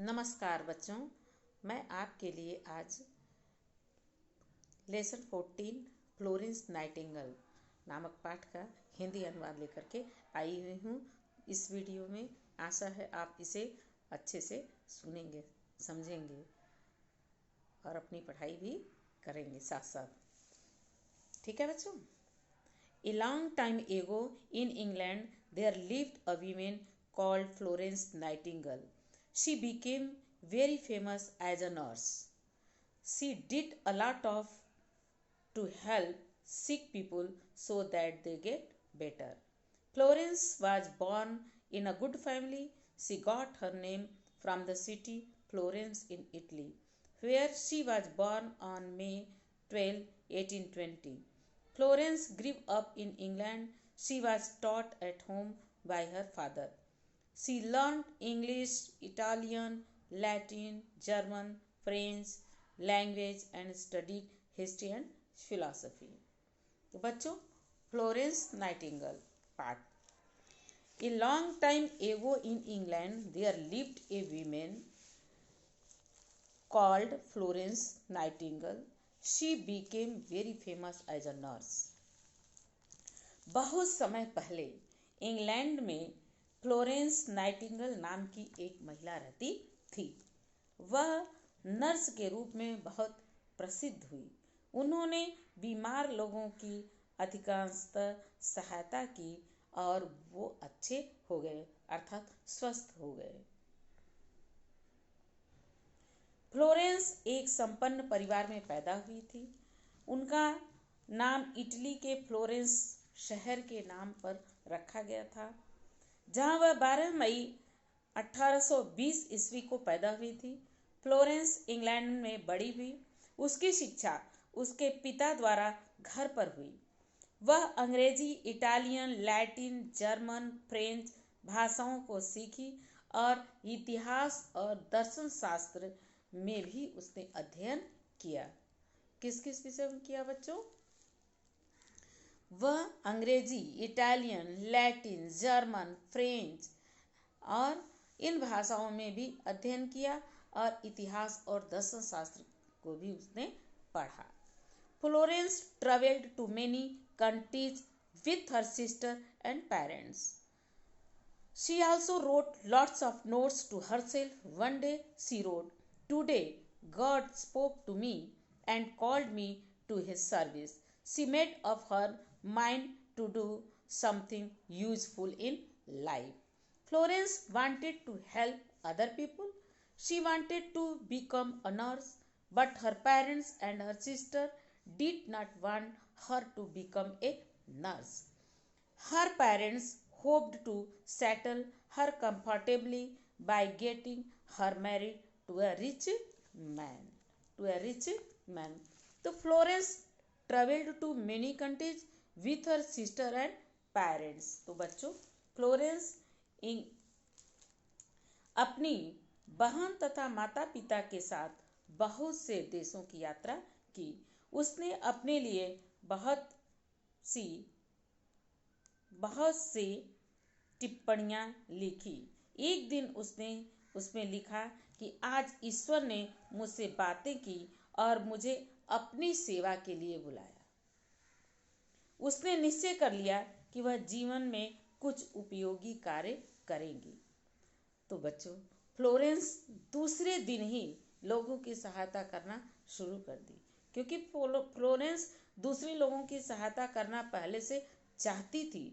नमस्कार बच्चों, मैं आपके लिए आज लेसन 14 फ्लोरेंस नाइटिंगेल नामक पाठ का हिंदी अनुवाद लेकर के आई हुई हूँ। इस वीडियो में आशा है आप इसे अच्छे से सुनेंगे, समझेंगे और अपनी पढ़ाई भी करेंगे साथ साथ। ठीक है बच्चों। A long time ago in England there lived a woman called Florence Nightingale. She became very famous as a nurse. She did a lot of to help sick people so that they get better. Florence was born in a good family. She got her name from the city Florence in Italy, where she was born on May 12, 1820. Florence grew up in England. She was taught at home by her father. She learned English, Italian, Latin, German, French language and studied history and philosophy. तो बच्चों, Florence Nightingale part. A long time ago in England there lived a woman called Florence Nightingale. She became very famous as a nurse. बहुत समय पहले England में Florence Nightingale नाम की एक महिला रहती थी। वह नर्स के रूप में बहुत प्रसिद्ध हुई। उन्होंने बीमार लोगों की अधिकांशतः सहायता की और वो अच्छे हो गए, अर्थात स्वस्थ हो गए। फ्लोरेंस एक संपन्न परिवार में पैदा हुई थी। उनका नाम इटली के फ्लोरेंस शहर के नाम पर रखा गया था, जहां वह 12 मई 1820 ईस्वी को पैदा हुई थी। फ्लोरेंस इंग्लैंड में बड़ी हुई। उसकी शिक्षा उसके पिता द्वारा घर पर हुई। वह अंग्रेजी, इटालियन, लैटिन, जर्मन, फ्रेंच भाषाओं को सीखी और इतिहास और दर्शन शास्त्र में भी उसने अध्ययन किया। किस किस विषय में किया बच्चों? वह अंग्रेजी, इटालियन, लैटिन, जर्मन, फ्रेंच और इन भाषाओं में भी अध्ययन किया और इतिहास और दर्शन शास्त्र को भी उसने पढ़ा। Florence traveled to many countries with her sister and parents. She also wrote lots of notes to herself. One day she wrote, "Today God spoke to me and called me to his service." She made up her mind to do something useful in life. Florence wanted to help other people. She wanted to become a nurse, but her parents and her sister did not want her to become a nurse. Her parents hoped to settle her comfortably by getting her married to a rich man. तो Florence traveled to many countries with her sister and parents. तो बच्चों, Florence अपनी बहन तथा माता पिता के साथ बहुत से देशों की यात्रा की। उसने अपने लिए बहुत सी टिप्पणियां लिखी। एक दिन उसने उसमें लिखा कि आज ईश्वर ने मुझसे बातें की और मुझे अपनी सेवा के लिए बुलाया। उसने निश्चय कर लिया कि वह जीवन में कुछ उपयोगी कार्य करेंगी। तो बच्चों, फ्लोरेंस दूसरे दिन ही लोगों की सहायता करना शुरू कर दी, क्योंकि फ्लोरेंस दूसरे लोगों की सहायता करना पहले से चाहती थी।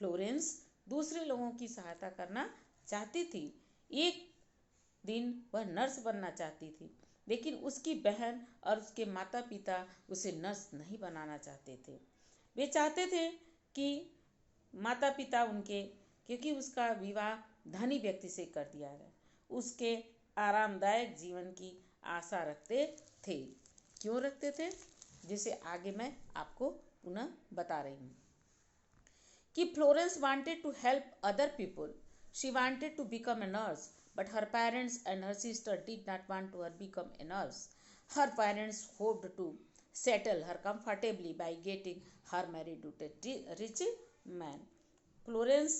फ्लोरेंस दूसरे लोगों की सहायता करना चाहती थी। एक दिन वह नर्स बनना चाहती थी, लेकिन उसकी बहन और उसके माता पिता उसे नर्स नहीं बनाना चाहते थे। वे चाहते थे कि माता पिता उनके, क्योंकि उसका विवाह धनी व्यक्ति से कर दिया है, उसके आरामदायक जीवन की आशा रखते थे। क्यों रखते थे, जिसे आगे मैं आपको पुनः बता रही हूँ कि Florence wanted to help other people. She wanted to become a nurse, but her parents and her sister did not want to her become a nurse. Her parents hoped to settle her comfortably by getting her married to a rich man. Florence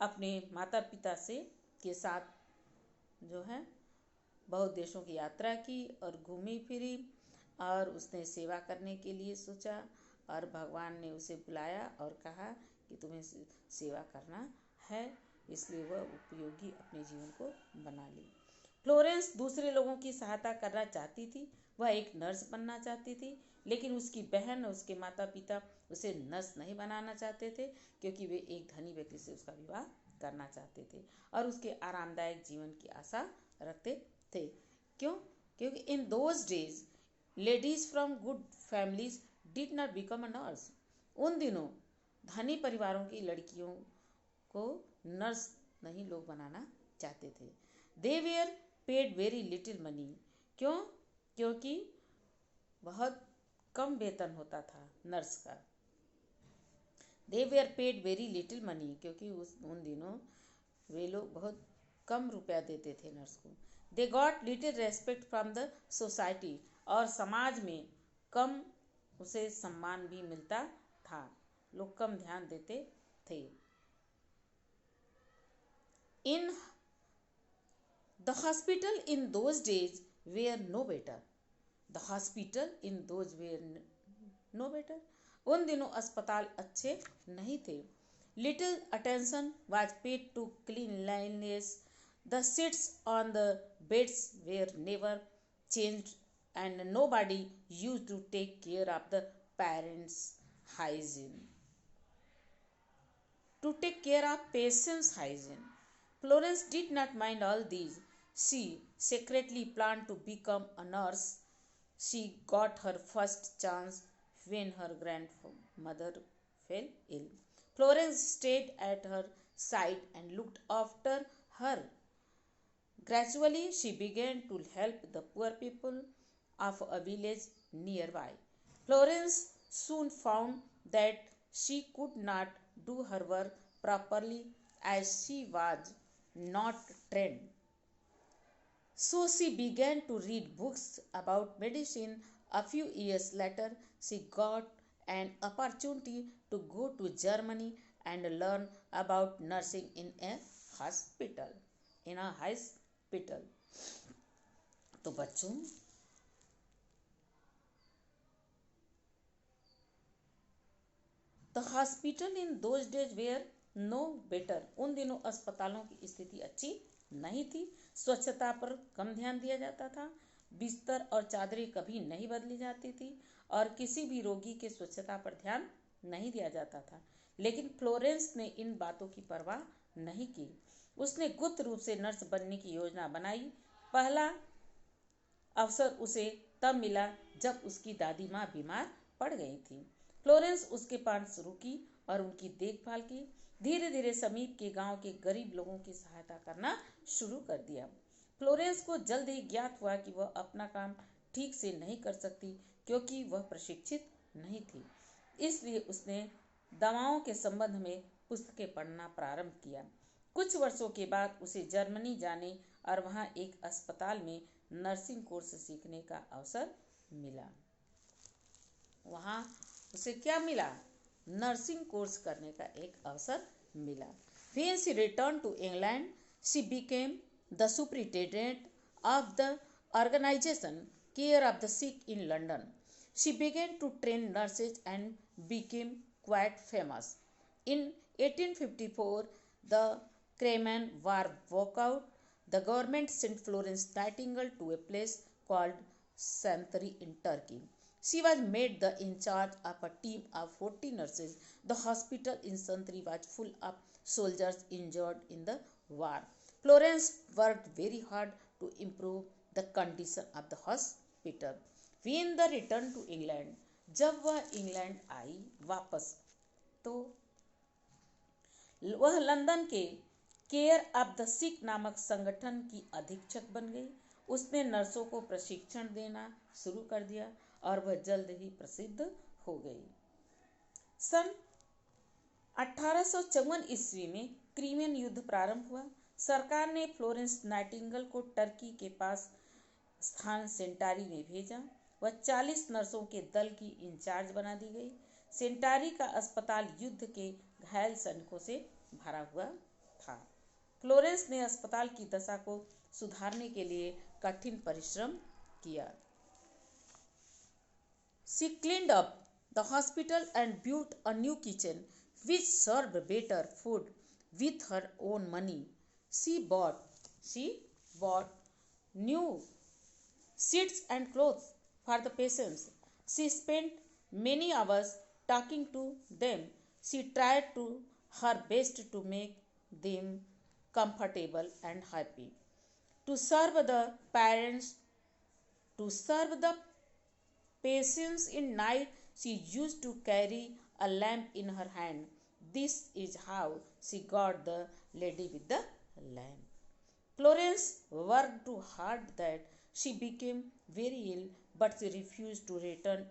अपने माता पिता से के साथ जो है बहुत देशों की यात्रा की और घूमी फिरी, और उसने सेवा करने के लिए सोचा, और भगवान ने उसे बुलाया और कहा कि तुम्हें सेवा करना है, इसलिए वह उपयोगी अपने जीवन को बना ली। फ्लोरेंस दूसरे लोगों की सहायता करना चाहती थी। वह एक नर्स बनना चाहती थी, लेकिन उसकी बहन और उसके माता पिता उसे नर्स नहीं बनाना चाहते थे, क्योंकि वे एक धनी व्यक्ति से उसका विवाह करना चाहते थे और उसके आरामदायक जीवन की आशा रखते थे। क्यों? क्योंकि इन those days ladies from good families did not become a nurse. उन दिनों धनी परिवारों की लड़कियों को नर्स नहीं लोग बनाना चाहते थे। They were paid very little money. क्यों? क्योंकि बहुत कम वेतन होता था नर्स का। They were paid very little money, क्योंकि उन दिनों वे लोग बहुत कम रुपया देते थे नर्स को। They got little respect from the society, और समाज में कम उसे सम्मान भी मिलता था, लोग कम ध्यान देते थे। In the hospital in those days were no better. The hospital in those were no better. उन दिनों अस्पताल अच्छे नहीं थे। Little attention was paid to cleanliness. The seats on the beds were never changed, and nobody used to take care of the parents' hygiene. To take care of patients' hygiene. Florence did not mind all these. She secretly planned to become a nurse. She got her first chance when her grandmother fell ill. Florence stayed at her side and looked after her. Gradually, she began to help the poor people of a village nearby. Florence soon found that she could not do her work properly as she was not trained. So she began to read books about medicine. A few years later, she got an opportunity to go to Germany and learn about nursing in a hospital. In a hospital. तो बच्चों, the hospital in those days were no better. उन दिनों अस्पतालों की स्थिति अच्छी नहीं थी। स्वच्छता पर कम ध्यान दिया जाता था। बिस्तर और चादरें कभी नहीं बदली जाती थी और किसी भी रोगी के स्वच्छता पर ध्यान नहीं दिया जाता था। लेकिन फ्लोरेंस ने इन बातों की परवाह नहीं की। उसने गुप्त रूप से नर्स बनने की योजना बनाई। पहला अवसर उसे तब मिला जब उसकी दादी माँ बीमार पड़ गई थी। फ्लोरेंस उसके पास रुकी और उनकी देखभाल की। धीरे धीरे समीप के गांव के गरीब लोगों की सहायता करना शुरू कर दिया। फ्लोरेंस को जल्द ही ज्ञात हुआ कि वह अपना काम ठीक से नहीं कर सकती, क्योंकि वह प्रशिक्षित नहीं थी। इसलिए उसने दवाओं के संबंध में पुस्तकें पढ़ना प्रारंभ किया। कुछ वर्षों के बाद उसे जर्मनी जाने और वहां एक अस्पताल में नर्सिंग कोर्स सीखने का अवसर मिला। वहां उसे क्या मिला? नर्सिंग कोर्स करने का एक अवसर मिला। When she returned to England, she became the superintendent of the organization Care of the Sick in London. She began to train nurses and became quite famous. In 1854, the Crimean War broke out. The government sent Florence Nightingale to a place called Santari in Turkey. She was made in charge of a team of 40 nurses. The hospital in Santari was full of soldiers injured in the war. Florence worked very hard to improve the condition of the hospital. When the return to England, जब वह England आई वापस, तो वह London के care of the सिक नामक संगठन की अधीक्षक बन गई। उसने नर्सों को प्रशिक्षण देना शुरू कर दिया और वह जल्द ही प्रसिद्ध हो गई। सन 1854 ईस्वी में क्रीमियन युद्ध प्रारंभ हुआ। सरकार ने फ्लोरेंस नाइटिंगेल को टर्की के पास स्थान सेंटारी में भेजा। वह 40 नर्सों के दल की इंचार्ज बना दी गई। सेंटारी का अस्पताल युद्ध के घायल सैनिकों से भरा हुआ था। फ्लोरेंस ने अस्पताल की दशा को सुधारने के लिए कठिन परिश्रम किया। She cleaned up the hospital and built a new kitchen which served better food with her own money. She bought new sheets and clothes for the patients. She spent many hours talking to them. She tried to her best to make them comfortable and happy. To serve the parents, to serve the patients in night, she used to carry a lamp in her hand. This is how she got the lady with the lamp. Florence worked too hard that she became very ill, but she refused to return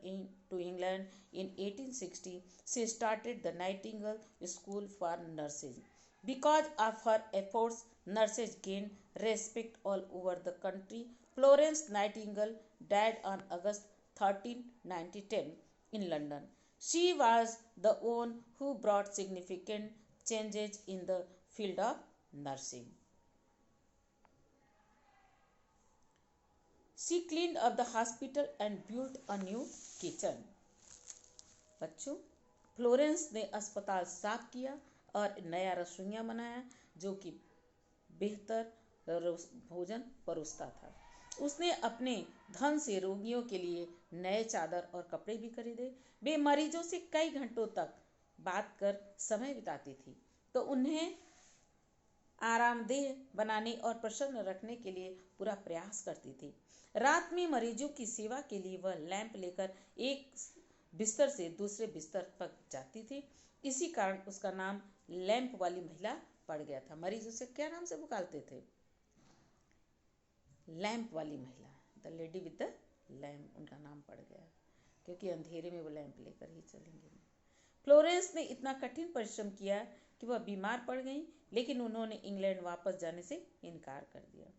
to England. In 1860, she started the Nightingale School for Nurses. Because of her efforts, nurses gained respect all over the country. Florence Nightingale died on August 13, 1910 in London. She was the one who brought significant changes in the field of nursing. She cleaned up the hospital and built a new kitchen. बच्चों, Florence ने अस्पताल साफ किया और नया रसोइया बनाया जो कि बेहतर भोजन परोसता था। उसने अपने धन से रोगियों के लिए नए चादर और कपड़े भी खरीदे। वे मरीजों से कई घंटों तक बात कर समय बिताती थी तो उन्हें आरामदेह बनाने और प्रसन्न रखने के लिए पूरा प्रयास करती थी। रात में मरीजों की सेवा के लिए वह लैंप लेकर एक बिस्तर से दूसरे बिस्तर पर जाती थी। इसी कारण उसका नाम लैंप वाली महिला पड़ गया था। मरीजों से क्या नाम से पुकारते थे? लैंप वाली महिला, the lady with the lamp, उनका नाम पड़ गया क्योंकि अंधेरे में वो लैंप लेकर ही चलेंगे। फ्लोरेंस ने इतना कठिन परिश्रम किया कि वह बीमार पड़ गई, लेकिन उन्होंने इंग्लैंड वापस जाने से इनकार कर दिया।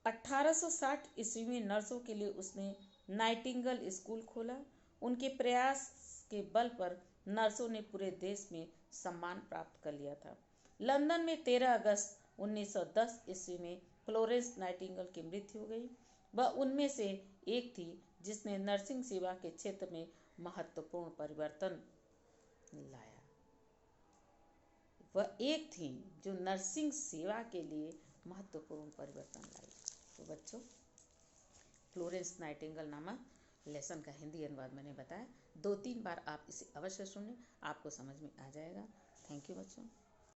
1860 ईस्वी में नर्सों के लिए उसने नाइटिंगेल स्कूल खोला। उनके प्रयास के बल पर नर्सों ने पूरे देश में सम्मान प्राप्त कर लिया था। लंदन में 13 अगस्त 1910 ईस्वी में फ्लोरेंस नाइटिंगेल की मृत्यु हो गई। वह उनमें से एक थी जिसने नर्सिंग सेवा के क्षेत्र में महत्वपूर्ण परिवर्तन लाया। वह एक थी जो नर्सिंग सेवा के लिए महत्वपूर्ण परिवर्तन लाई। तो बच्चों, फ्लोरेंस नाइटिंगेल नामक लेसन का हिंदी अनुवाद मैंने बताया। 2-3 बार आप इसे अवश्य सुनें, आपको समझ में आ जाएगा। थैंक यू बच्चों।